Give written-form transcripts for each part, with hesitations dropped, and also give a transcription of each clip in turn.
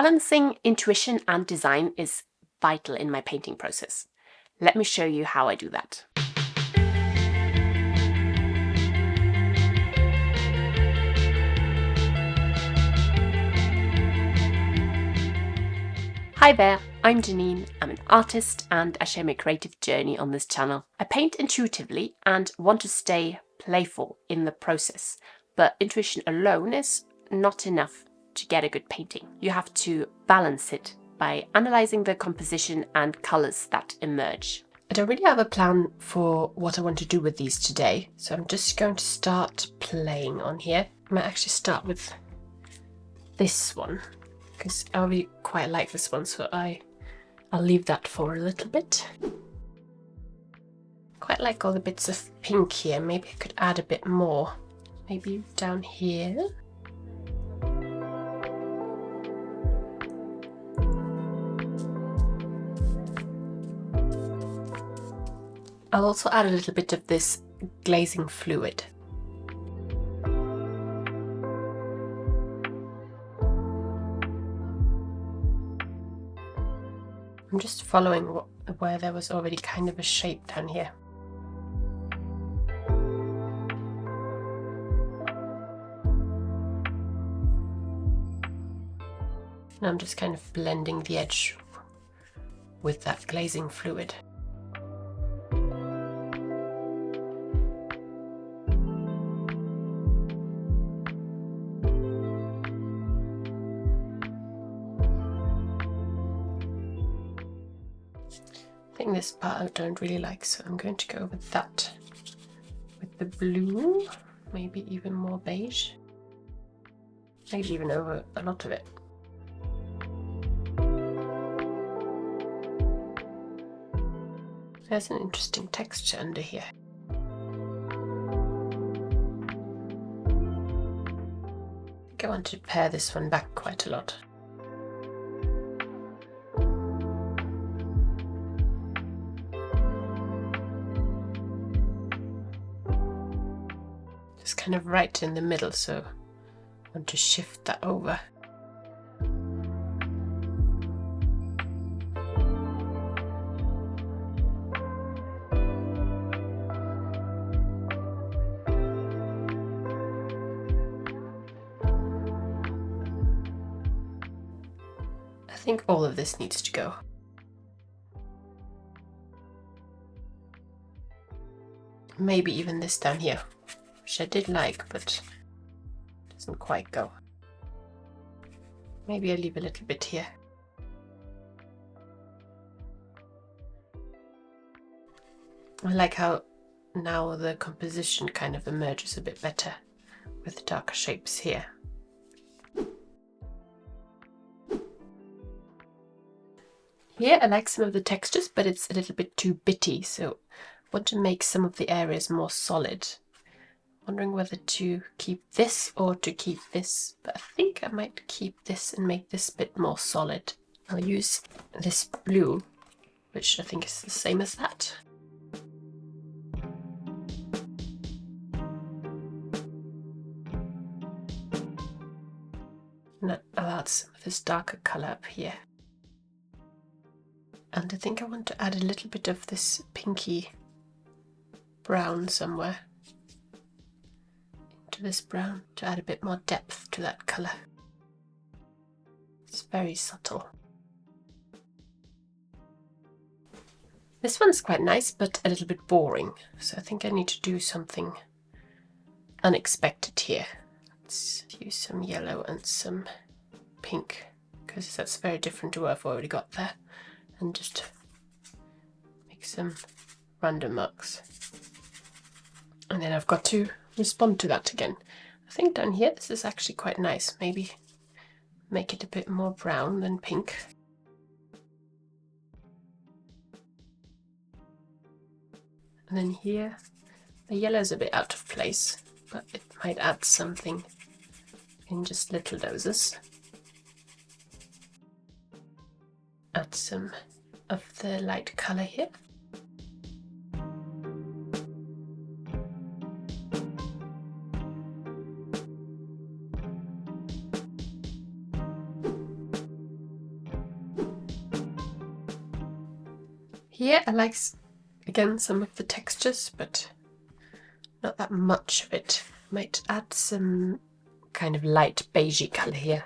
Balancing intuition and design is vital in my painting process. Let me show you how I do that. Hi there, I'm Janine. I'm an artist and I share my creative journey on this channel. I paint intuitively and want to stay playful in the process, but intuition alone is not enough to get a good painting. You have to balance it by analysing the composition and colours that emerge. I don't really have a plan for what I want to do with these today, so I'm just going to start playing on here. I might actually start with this one, because I really quite like this one, so I'll leave that for a little bit. Quite like all the bits of pink here. Maybe I could add a bit more. Maybe down here. I'll also add a little bit of this glazing fluid. I'm just following where there was already kind of a shape down here. And I'm just kind of blending the edge with that glazing fluid. I think this part I don't really like, so I'm going to go with that. With the blue, maybe even more beige. Maybe even over a lot of it. There's an interesting texture under here. I think I want to pare this one back quite a lot. Just kind of right in the middle, so I want to shift that over. I think all of this needs to go. Maybe even this down here, which I did like, but doesn't quite go. Maybe I'll leave a little bit here. I like how now the composition kind of emerges a bit better with the darker shapes here. Here I like some of the textures, but it's a little bit too bitty, so I want to make some of the areas more solid. Wondering whether to keep this or to keep this, but I think I might keep this and make this bit more solid. I'll use this blue, which I think is the same as that. And I'll add some of this darker colour up here. And I think I want to add a little bit of this pinky brown somewhere into this brown to add a bit more depth to that colour. It's very subtle. This one's quite nice, but a little bit boring, so I think I need to do something unexpected here. Let's use some yellow and some pink, because that's very different to what I've already got there. And just make some random marks. And then I've got to respond to that again. I think down here this is actually quite nice. Maybe make it a bit more brown than pink. And then here the yellow's a bit out of place, but it might add something in just little doses. Add some of the light colour here. Here I like, again, some of the textures, but not that much of it. Might add some kind of light beigey colour here.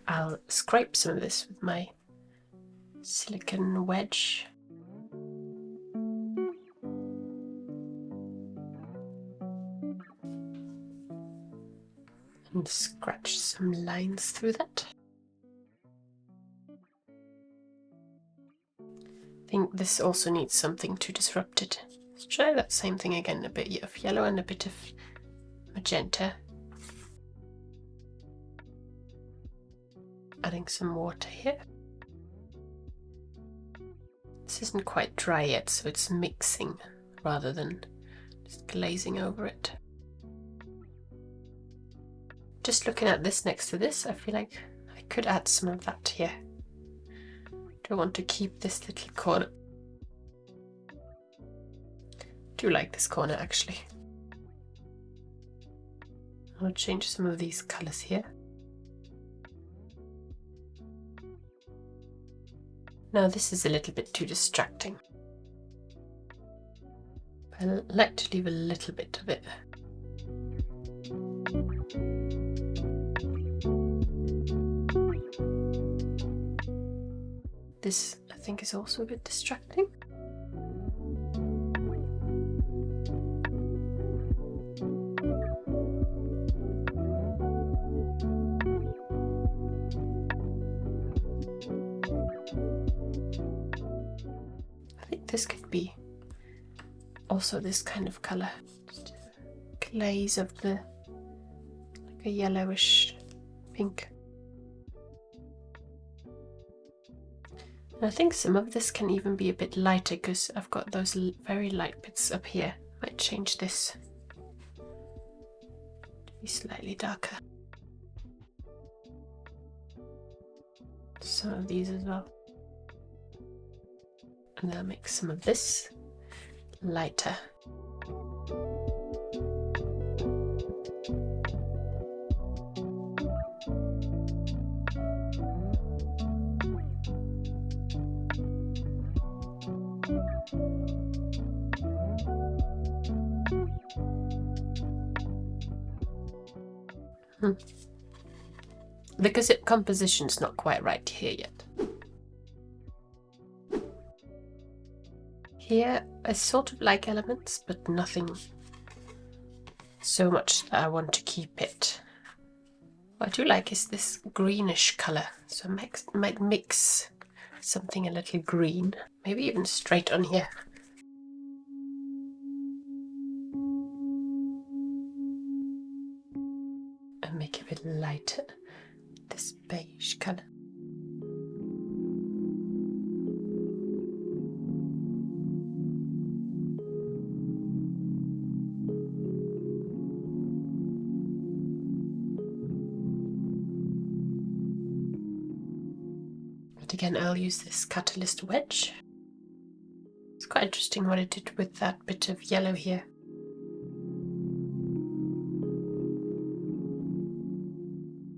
I'll scrape some of this with my silicone wedge. And scratch some lines through that. I think this also needs something to disrupt it. Let's try that same thing again, a bit of yellow and a bit of magenta. Adding some water here. This isn't quite dry yet, so it's mixing rather than just glazing over it. Just looking at this next to this, I feel like I could add some of that here. Do I want to keep this little corner? Do like this corner actually. I'll change some of these colours here. Now this is a little bit too distracting. I like to leave a little bit of it. This, I think, is also a bit distracting. I think this could be also this kind of colour. Just a glaze of the, like a yellowish pink. And I think some of this can even be a bit lighter because I've got those very light bits up here. Might change this to be slightly darker. Some of these as well. And then I'll make some of this lighter. Because composition's not quite right here yet. Here I sort of like elements, but nothing so much that I want to keep it. What I do like is this greenish colour, so I might mix something a little green, maybe even straight on here. And make it a bit lighter, this beige colour. But again, I'll use this catalyst wedge. It's quite interesting what it did with that bit of yellow here.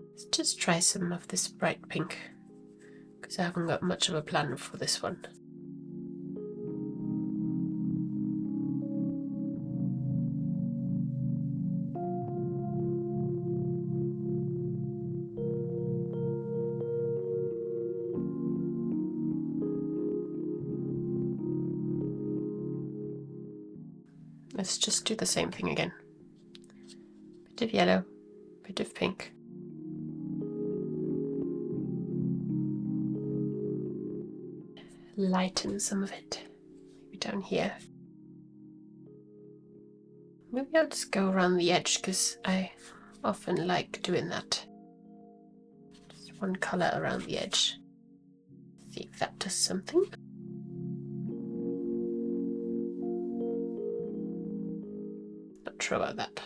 Let's just try some of this bright pink, because I haven't got much of a plan for this one. Let's just do the same thing again. Bit of yellow, bit of pink. Lighten some of it, maybe down here. Maybe I'll just go around the edge because I often like doing that. Just one colour around the edge. See if that does something. Not sure about that.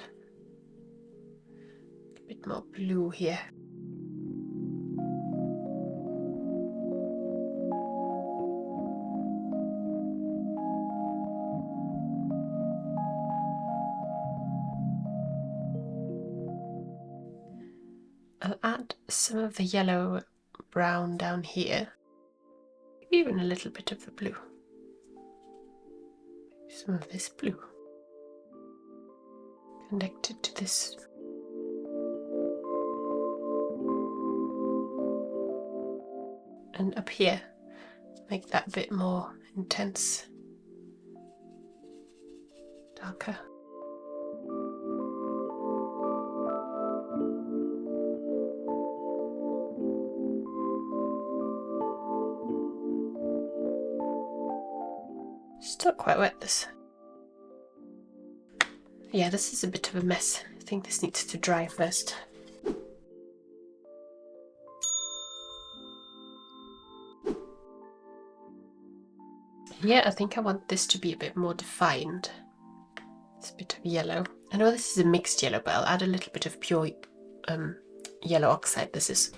A bit more blue here. I'll add some of the yellow brown down here, even a little bit of the blue. Some of this blue connected to this. And up here, make that a bit more intense, darker. Still quite wet, this. Yeah, this is a bit of a mess. I think this needs to dry first. Yeah, I think I want this to be a bit more defined. It's a bit of yellow. I know this is a mixed yellow, but I'll add a little bit of pure yellow oxide. This is.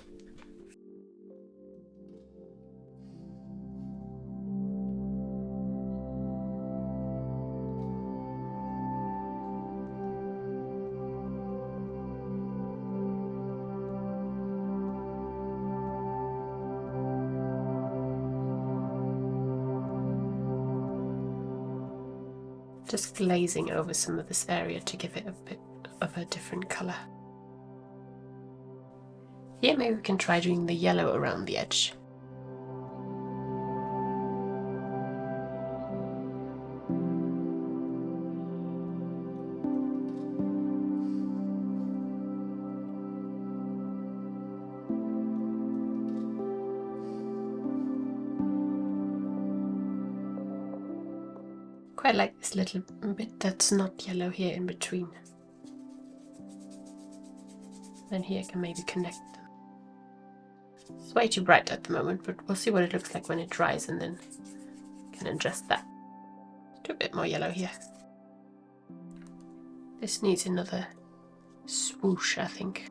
Just glazing over some of this area to give it a bit of a different colour. Yeah, maybe we can try doing the yellow around the edge. Quite like this little bit that's not yellow here in between. And here I can maybe connect them. It's way too bright at the moment, but we'll see what it looks like when it dries and then can adjust that. Do a bit more yellow here. This needs another swoosh, I think.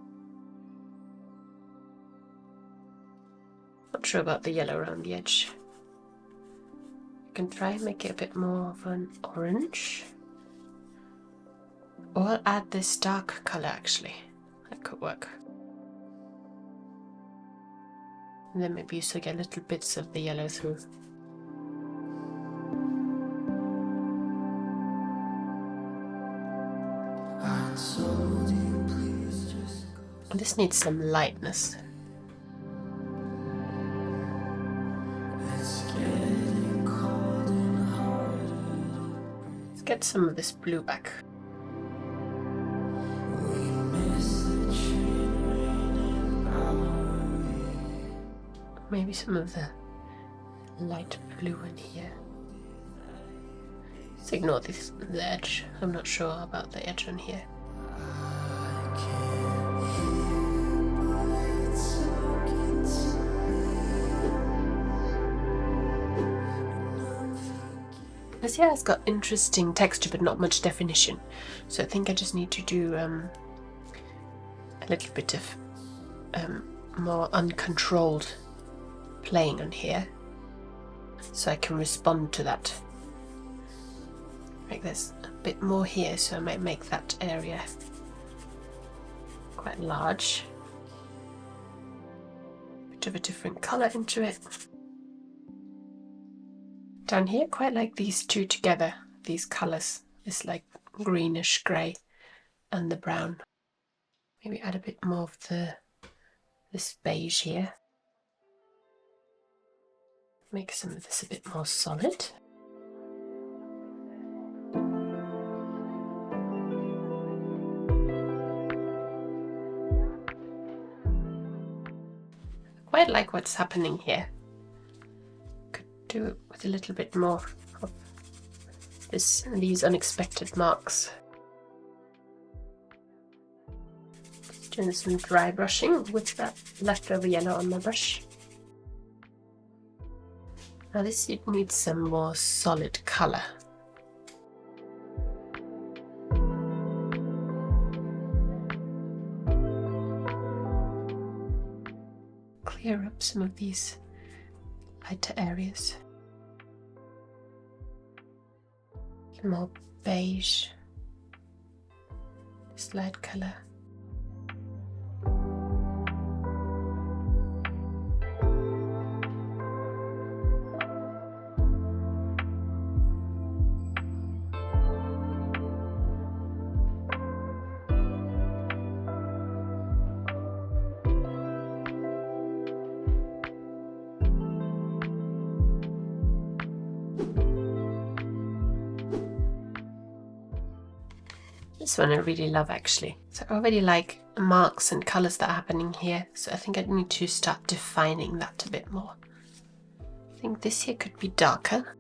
Not sure about the yellow around the edge. Can try and make it a bit more of an orange, or I'll add this dark colour actually, that could work. And then maybe you still get little bits of the yellow through. And this needs some lightness. Get some of this blue back. Maybe some of the light blue in here. Let's ignore this, the edge. I'm not sure about the edge on here. This here has got interesting texture but not much definition, so I think I just need to do a little bit of more uncontrolled playing on here so I can respond to that. Like there's a bit more here, so I might make that area quite large. Bit of a different colour into it. Down here, quite like these two together, these colours, this like greenish grey and the brown. Maybe add a bit more of this beige here. Make some of this a bit more solid. I quite like what's happening here. Do it with a little bit more of these unexpected marks. Doing some dry brushing with that leftover yellow on my brush. Now this needs some more solid colour. Clear up some of these lighter areas. More beige, this light colour. This one I really love actually. So I already like marks and colours that are happening here, so I think I need to start defining that a bit more. I think this here could be darker.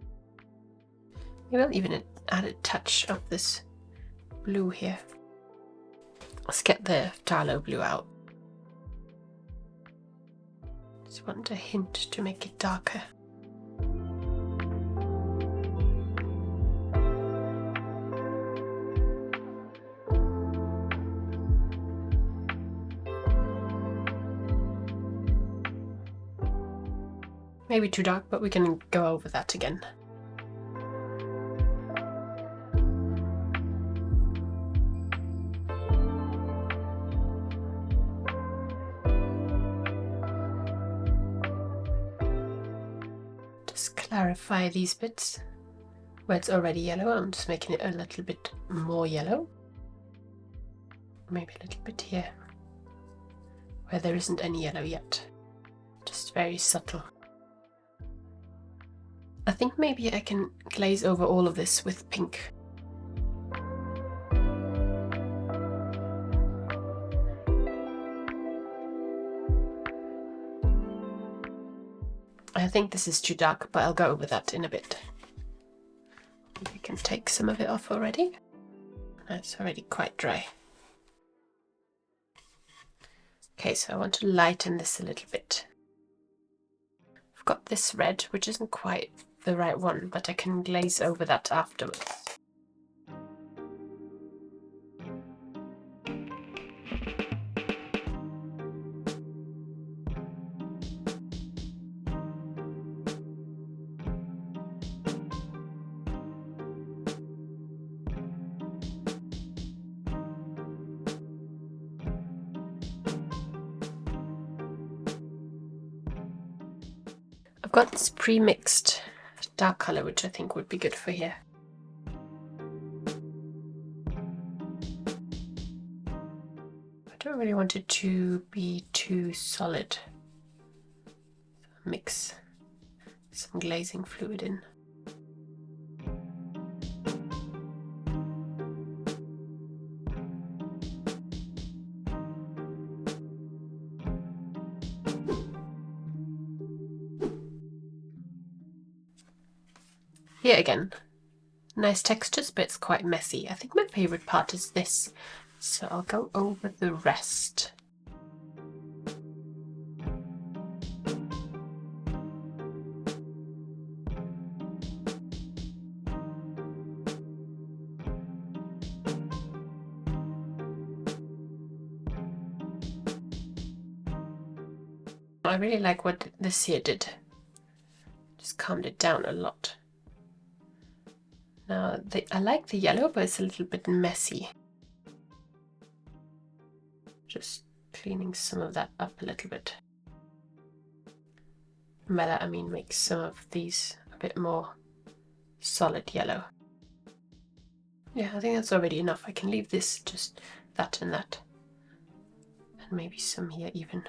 Maybe I'll even add a touch of this blue here. Let's get the phthalo blue out. Just want a hint to make it darker. Maybe too dark, but we can go over that again. Just clarify these bits where it's already yellow. I'm just making it a little bit more yellow. Maybe a little bit here where there isn't any yellow yet. Just very subtle. I think maybe I can glaze over all of this with pink. I think this is too dark, but I'll go over that in a bit. We can take some of it off already. It's already quite dry. Okay, so I want to lighten this a little bit. I've got this red, which isn't quite the right one, but I can glaze over that afterwards. I've got this pre-mixed dark colour, which I think would be good for here. I don't really want it to be too solid. Mix some glazing fluid in. Here again, nice textures, but it's quite messy. I think my favourite part is this, so I'll go over the rest. I really like what this here did. Just calmed it down a lot. Now, I like the yellow, but it's a little bit messy. Just cleaning some of that up a little bit. And by that I mean make some of these a bit more solid yellow. Yeah, I think that's already enough. I can leave this just that and that. And maybe some here even.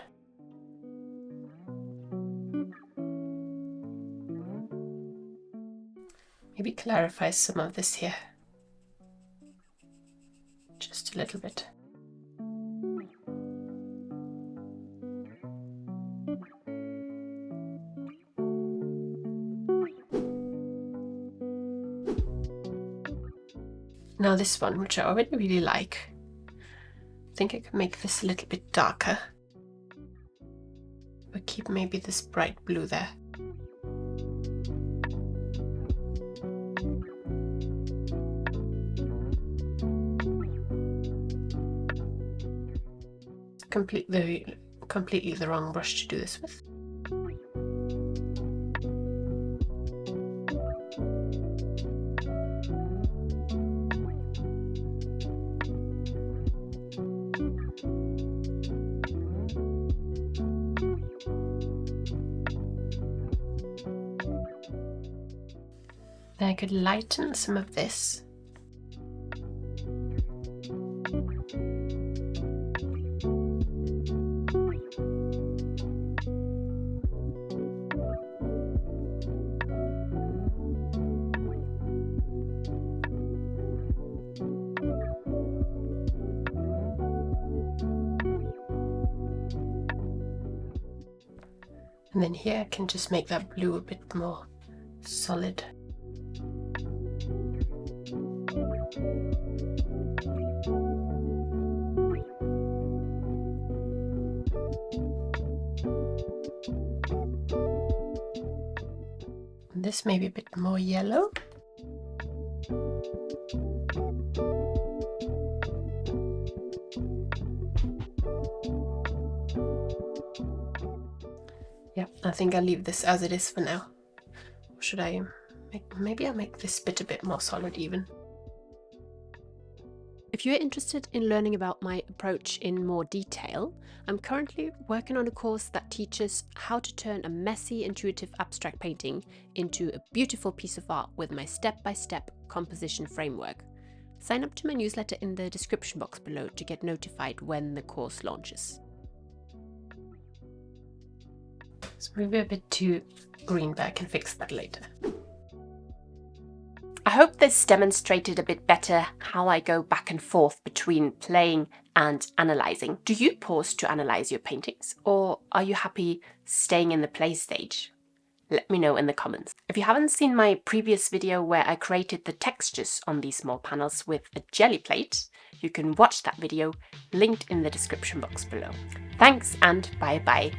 Maybe clarify some of this here. Just a little bit. Now this one, which I already really like. I think I could make this a little bit darker. But keep maybe this bright blue there. Completely the wrong brush to do this with. Then I could lighten some of this. And then here I can just make that blue a bit more solid. And this may be a bit more yellow. Yeah, I think I'll leave this as it is for now. Or should I maybe I'll make this bit a bit more solid even. If you're interested in learning about my approach in more detail, I'm currently working on a course that teaches how to turn a messy, intuitive abstract painting into a beautiful piece of art with my step-by-step composition framework. Sign up to my newsletter in the description box below to get notified when the course launches. It's maybe a bit too green, but I can fix that later. I hope this demonstrated a bit better how I go back and forth between playing and analysing. Do you pause to analyse your paintings, or are you happy staying in the play stage? Let me know in the comments. If you haven't seen my previous video where I created the textures on these small panels with a jelly plate, you can watch that video linked in the description box below. Thanks and bye bye.